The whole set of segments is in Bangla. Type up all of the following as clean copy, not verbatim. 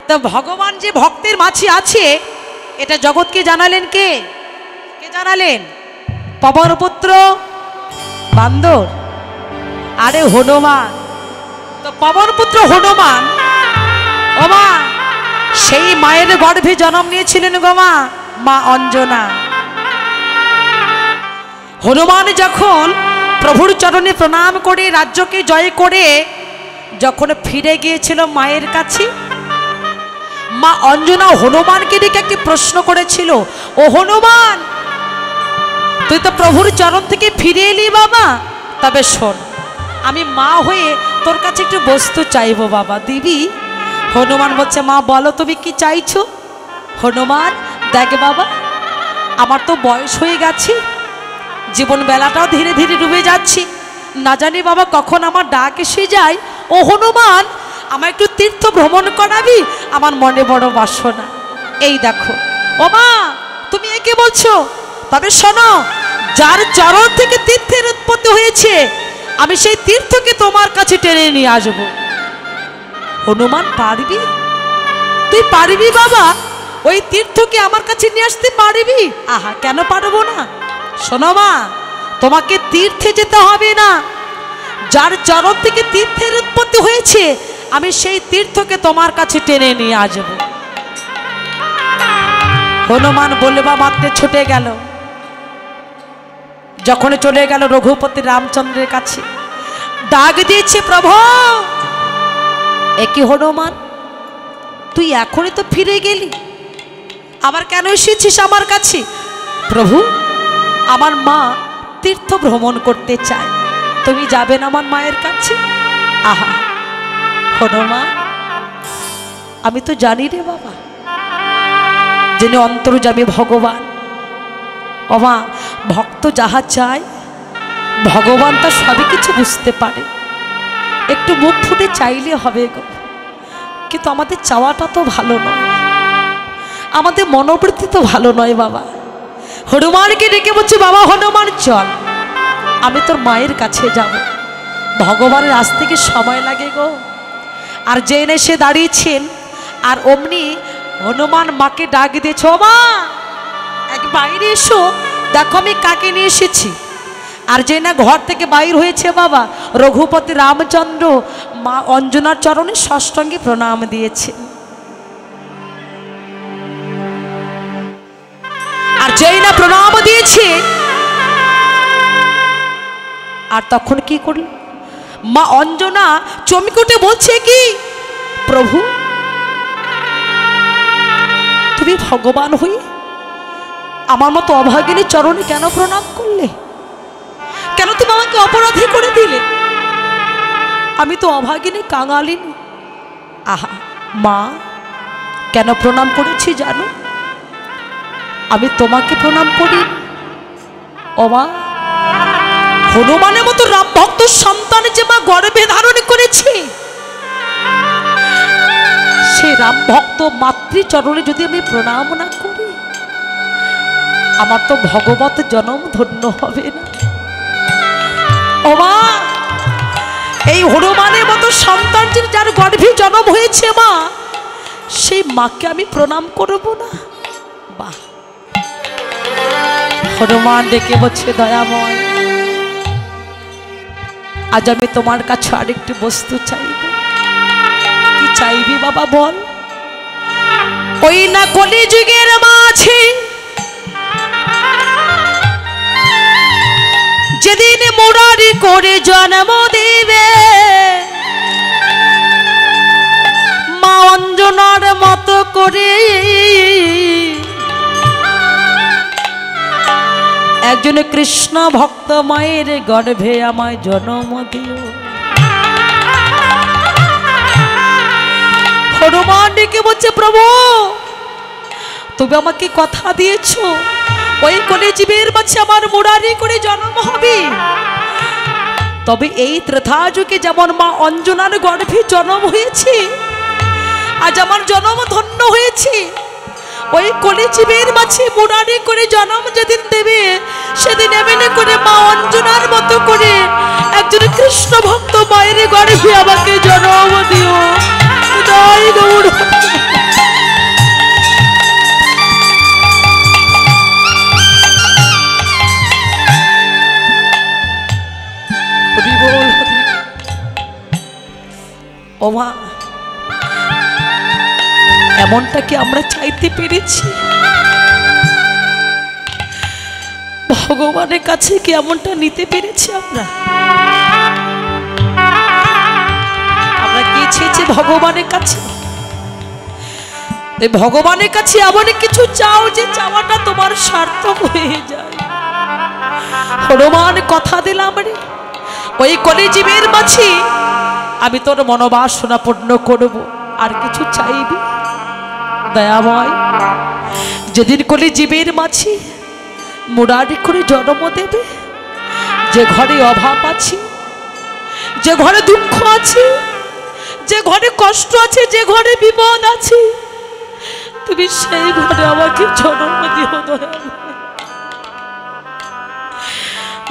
তো ভগবান যে ভক্তের মাঝে আছে এটা জগৎকে জানালেন কে? কে জানালেন? পবনপুত্র বান্দর, আরে হনুমান। তো পবনপুত্র হনুমান ও মা সেই মায়ের গর্ভে জন্ম নিয়েছিলেন গো মা, মা অঞ্জনা। হনুমান যখন প্রভুর চরণে প্রণাম করে রাজ্যকে জয় করে যখন ফিরে গিয়েছিল মায়ের কাছে, মা অঞ্জনা হনুমানকে ডেকে একটি প্রশ্ন করেছিল, ও হনুমান তুই তো প্রভুর চরণ থেকে ফিরে এলি বাবা, তবে শোন আমি মা হয়ে তোর কাছে একটু বস্তু চাইবো বাবা, দিবি? হনুমান বলছে, মা বলো তুমি কি চাইছো? হনুমান, দেখ বাবা আমার তো বয়স হয়ে গেছে, জীবন বেলাটাও ধীরে ধীরে ডুবে যাচ্ছি, না জানি বাবা কখন আমার ডাক এসে যায়। ও হনুমান আমার একটু তীর্থ ভ্রমণ করাবি, আমার মনে বড় বাসনা। এই দেখো ও মা তুমি একে বলছো, তবে শোনো যার চরণ থেকে তীর্থের উৎপত্তি হয়েছে আমি সেই তীর্থকে তোমার কাছে টেনে নিয়ে আসবো। হনুমান, পারবি? তুই পারবি বাবা? ওই তীর্থকে আমার কাছে নিয়ে আসতে পারবি? আহা, কেন পারবো না। শোনো মা, তোমাকে তীর্থে যেতে হবে না, যার চরণ থেকে তীর্থের উৎপত্তি হয়েছে আমি সেই তীর্থকে তোমার কাছে টেনে নিয়ে আসবো। হনুমান বলে বা মাত্র ছুটে গেল। যখন চলে গেল রঘুপতি রামচন্দ্রের কাছে, ডাক দিয়েছে, প্রভু একই হনুমান তুই এখনই তো ফিরে গেলি, আবার কেন এসেছিস আমার কাছে? প্রভু আমার মা তীর্থ ভ্রমণ করতে চায়, তুমি যাবেন আমার মায়ের কাছে? আহা হনুমান, আমি তো জানি রে বাবা যিনি অন্তর্যামী ভগবান, ও মা ভক্ত যাহা চায় ভগবান তা সবই কিছু বুঝতে পারে, একটু মুখ ফুটে চাইলে হবে গো। কিন্তু আমাদের চাওয়াটা তো ভালো নয়, আমাদের মনোবৃত্তি তো ভালো নয় বাবা। হনুমানকে ডেকে বলছে, বাবা হনুমান চল আমি তোর মায়ের কাছে যাব। ভগবানের আজ থেকে সময় লাগে গো। আর জেনে সে দাঁড়িয়েছেন, আর অমনি হনুমান মাকে ডাক দিয়েছে, ও মা এক বাইরে এসো, দেখো আমি কাকে নিয়ে এসেছি। আর যে না ঘর থেকে বাইর হয়েছে বাবা, রঘুপতি রামচন্দ্র মা অঞ্জনার চরণে ষষ্ঠঙ্গে প্রণাম দিয়েছে। আর যেই না প্রণাম দিয়েছে, আর তখন কি করল মা অঞ্জনা চমকে উঠে বলছে কি, প্রভু তুমি ভগবান হয়ে আমার মতো অভাগিনী চরণে কেন প্রণাম করলে? কেন তুমি আমাকে অপরাধী করে দিলে? আমি তো অভাগিনী কাঙালিনী। আহা মা, কেন প্রণাম করেছি জানো? আমি তোমাকে প্রণাম করি ও মা, হনুমানের মতো রাম ভক্ত সন্তান যে মা গর্ভে ধারণ করেছে, সে রাম ভক্ত মাতৃচরণে যদি আমি প্রণাম না করি আমার তো ভগবত জন্ম ধন্য হবে না। ও মা, এই হনুমানের মতো সন্তান যার গর্ভে জন্ম হয়েছে মা, সেই মাকে আমি প্রণাম করব না? বাহ! হনুমান ডেকে বলছে, দয়াময় আজ আমি তোমার কাছে আরেকটি বস্তু চাইব। কি চাইবি বাবা বল? ওই না কলিযুগের মাঝে যেদিন মুরারি করে জন্ম দিবে মা অঞ্জনার মতো করে একজন কৃষ্ণ ভক্ত মায়ের গর্ভে আমায় জন্ম দিও। হনুমান ডেকে বলছে, প্রভু তুমি আমাকে কথা দিয়েছো ওই কলিজীবের মাঝে আমার মুরারি করে জন্ম হবে, তবে এই ত্রেতা যুগে যেমন মা অঞ্জনার গর্ভে জন্ম হয়েছে, আজ আমার জন্ম ধন্য হয়েছে। ওই কলিজীবের মাঝে মুরারি করে জন্ম যেদিন দেবে সেদিন এমনি করে মা অঞ্জনার মতো করে একজন কৃষ্ণ ভক্ত মায়ের গর্ভে আমাকে জন্ম দিও। জয় গৌর। এমনটা কি আমরা চাইতে পেরেছি? ভগবানের কাছে কি এমনটা নিতে পেরেছি? আমরা কি চেয়েছি ভগবানের কাছে? ভগবানের কাছে এমন কিছু চাও যে চাওয়াটা তোমার সার্থক হয়ে যায়। হনুমান কথা দিলাম রে, ওই কলিজীবের মাঝে আমি তোর মনোবাসনা পূর্ণ করব। আর কিছু চাইবি দয়াময়? যেদিন কলিজীবের মাঝে মুরারি করে জন্ম দেবে, যে ঘরে অভাব আছে, যে ঘরে দুঃখ আছে, যে ঘরে কষ্ট আছে, যে ঘরে বিপদ আছে, তুমি সেই ঘরে আমাকে জন্ম দিও দয়াময়।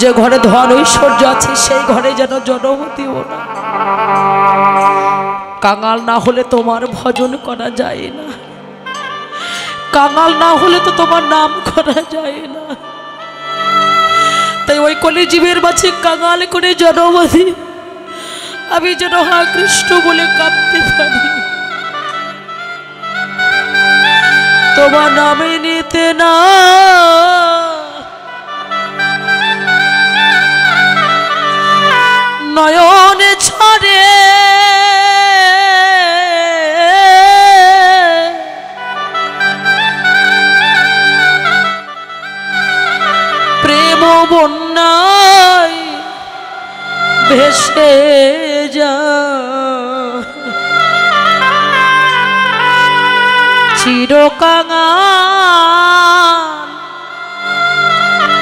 যে ঘরে ধন ঐশ্বর্য আছে সেই ঘরে যেন জন্ম দিও না। কাঙাল না হলে তোমার ভজন করা যায় না, কাঙাল না হলে তো তোমার নাম করা যায় না। তাই ওই কলিজীবের মাঝে কাঙাল করে জন্ম দিই, আমি যেন হা কৃষ্ণ বলে কাঁদতে পারি, তোমার নামে নিতে না নয়নে ছড়ে প্রেম বন্যায় ভেসে যা, চিরকাঙাল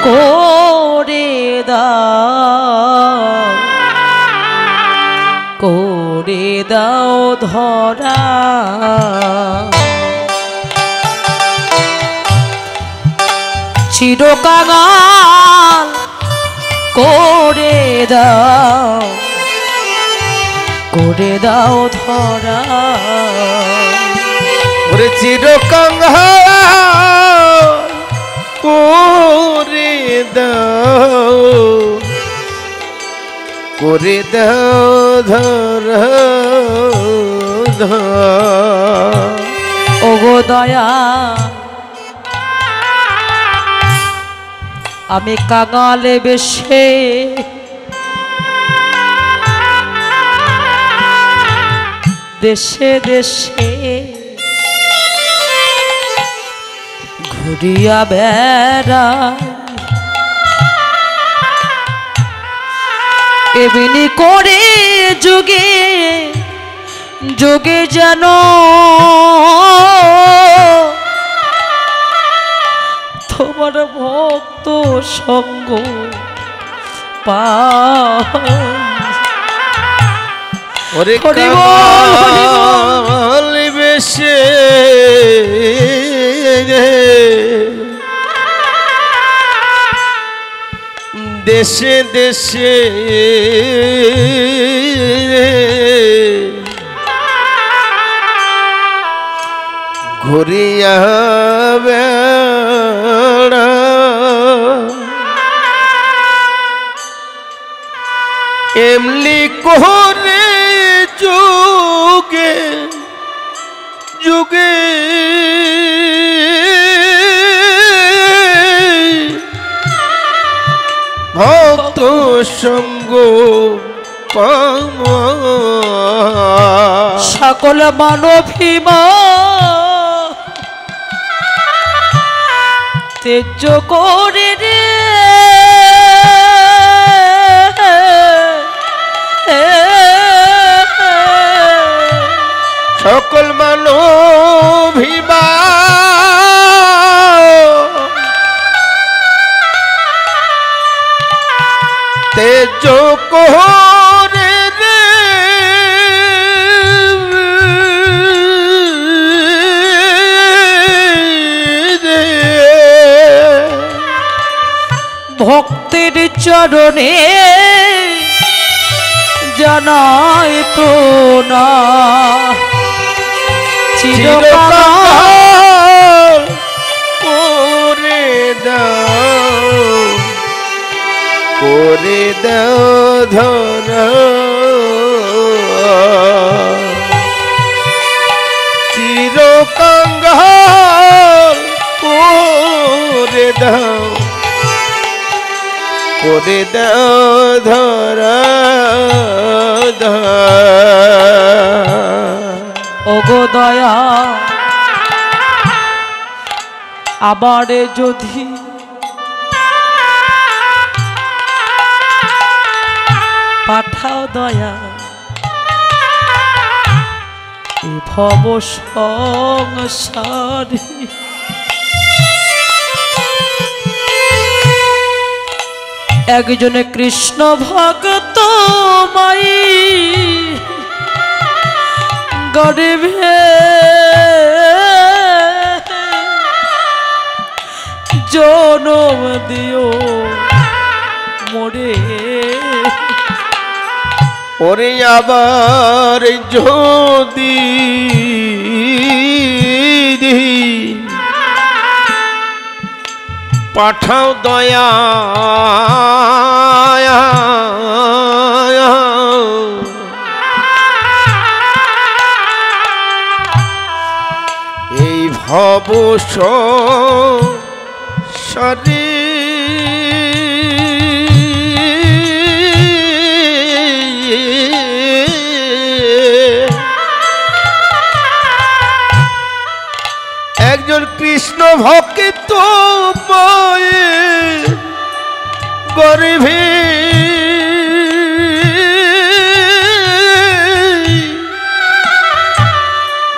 করে দাও, করে দাও ধরা। চিরকাঙাল করে দাও, করে দাও ধরা। ওরে চিরকাঙাল করে দাও, করে দাও ধরা। ওগো দয়া, আমি কাঙালে বেশে দেশে দেশে ঘুরিয়া বেড়াই, এমনি করে যুগে যুগে যেন তোমার ভক্ত সঙ্গ পাই। ওরে কাঙাল বেশে দেশে দেশে ঘুরিয়া বেড়া, এমনি করে যুগে যুগে ভক্ত সঙ্গ পাওয়া। সকল মানবীমা তেজ করে রে, সকল মানবীমা তেজ করে রে, ভক্তের চরণে জানাই প্রণাম। চিরকাল করে দাও, করে দাও ধরা। চির কাঙ্গাল করে দাও ধরা ওগো দয়া আবারে যদি পাঠাও দয়া এ ভব সংসারে একজনে কৃষ্ণ ভক্ত মাই গরিবে জনম দিও মোরে ওরে আবার যদি পাঠাও দয়া এই ভব সংসারে একজন কৃষ্ণ ভক্ত মায়ের গর্ভে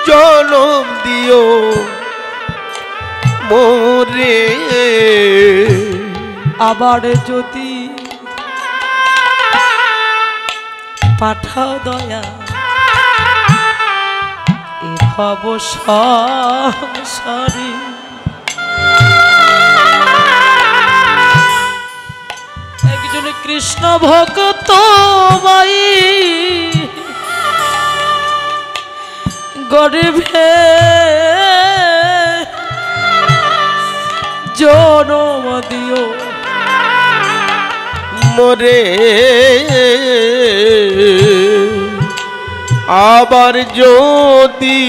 জনম দিও মোরে আবার যদি পাঠাও দয়া এ ভব সংসারে একজন কৃষ্ণ ভক্ত মাই গর্ভে জনম দিও মোরে আবার যদি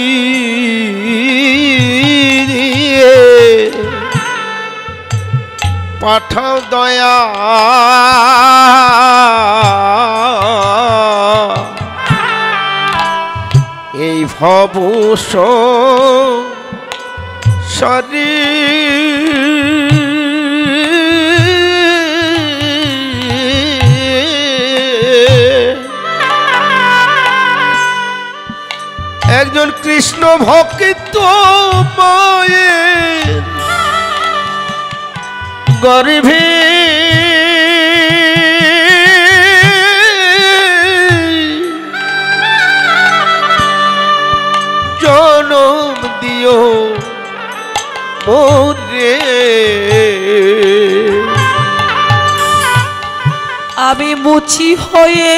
পাঠাও দয়া এই ভব একজন কৃষ্ণ ভক্ত মায়ের গর্ভে জনম দিও মোরে আমি মুচি হয়ে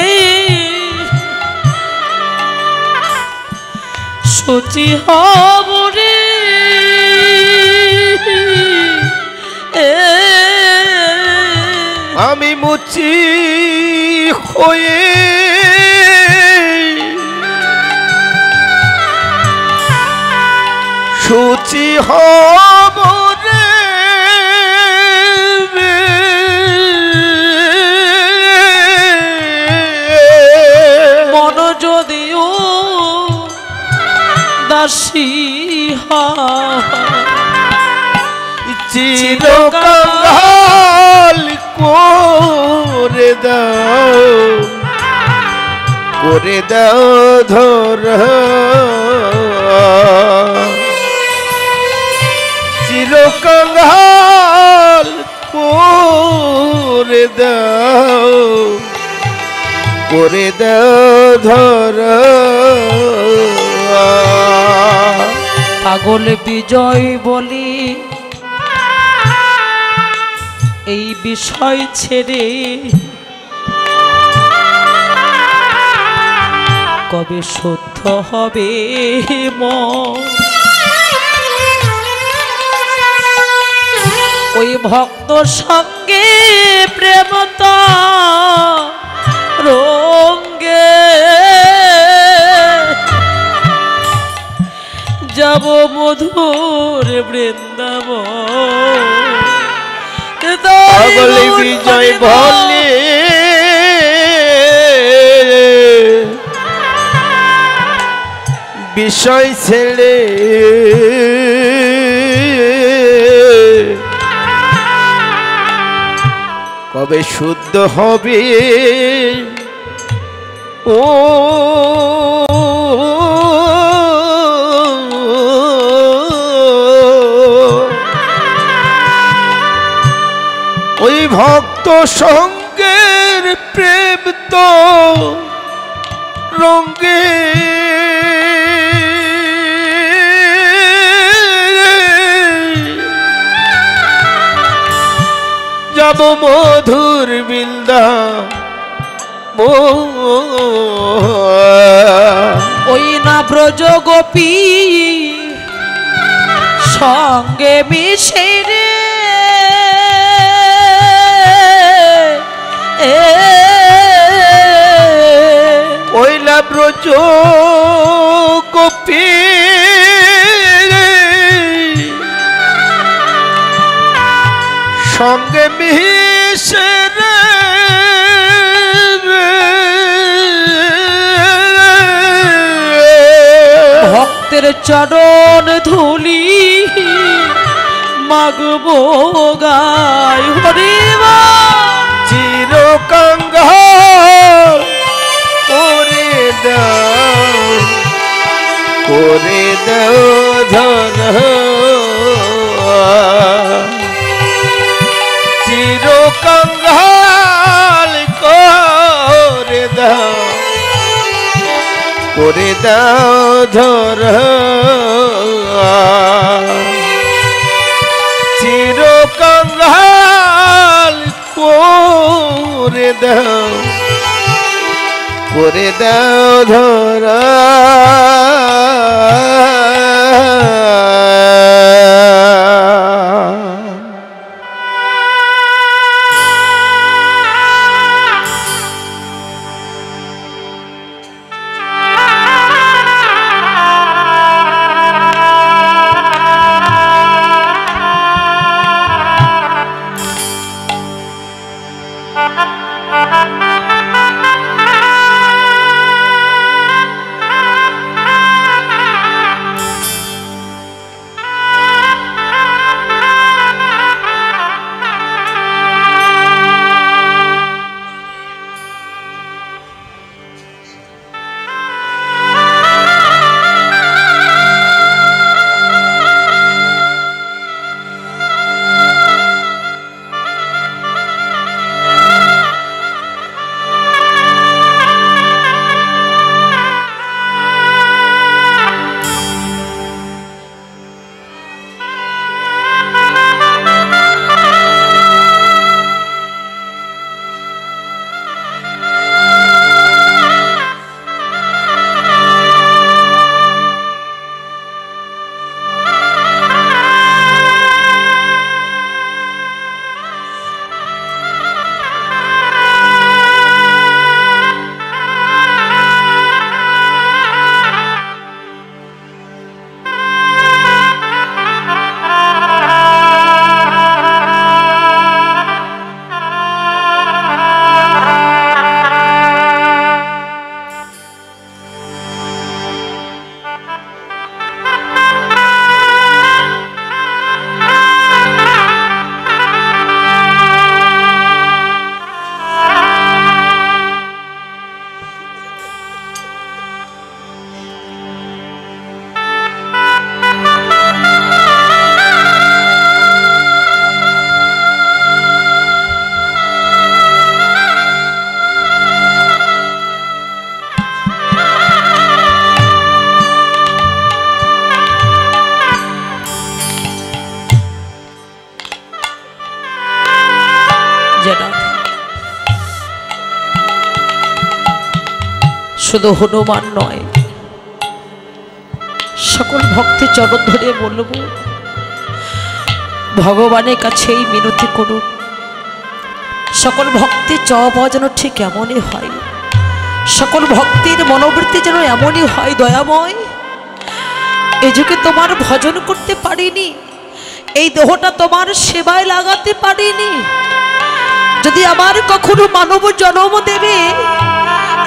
সচি হব রে আমি মুচি হয়ে সূচি হব রে মন যদিও দাসী চিরকাল করে দাও ধরা চিরকাল করে দাও ধরা পাগল বিজয় বলি এই বিষয় ছেড়ে কবে শুদ্ধ হবে মন ওই ভক্ত সঙ্গে প্রেমতা রঙ্গে যাব মধুর বৃন্দাবন। পাগল বিজয় বলে বিষয় ছেড়ে কবে শুদ্ধ হবে ও ওই ভক্ত সঙ্গের প্রেম তো রঙ্গে যাব মধুর বৃন্দা ওই না ব্রজ গোপী সঙ্গে মিশে রে ওই না ব্রজ গোপী সঙ্গে মিশে রে ভক্তের চরণ ধুলি মাগবো গায় হরিবা চির কাঙ্গাল করে দাও ধন চির কাঙ্গাল করে দাও ধর চির কাঙ্গাল করে দাও ধরা শুধু হনুমান নয়, সকল ভক্তের চরণ ধরে বলব, ভগবানের কাছে এই মিনতি করুন। সকল ভক্তের চাওয়া যেন ঠিক এমনই হয়, সকল ভক্তের মনোবৃত্তি যেন এমনই হয়। দয়াময় এই যুগে তোমার ভজন করতে পারিনি, এই দেহটা তোমার সেবায় লাগাতে পারিনি। যদি আবার কখনো মানব জন্ম দেবে,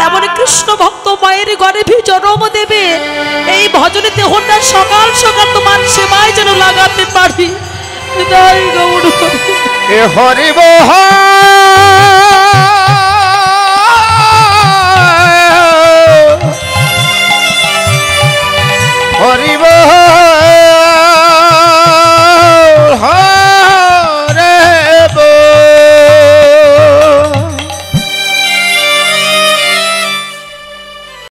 এমন কৃষ্ণ ভক্ত মায়ের গর্ভে জন্ম দেবে, এই ভজনে দেহটা সকাল সকাল তোমার সেবায় যেন লাগাতে পারি। এ হরি বহা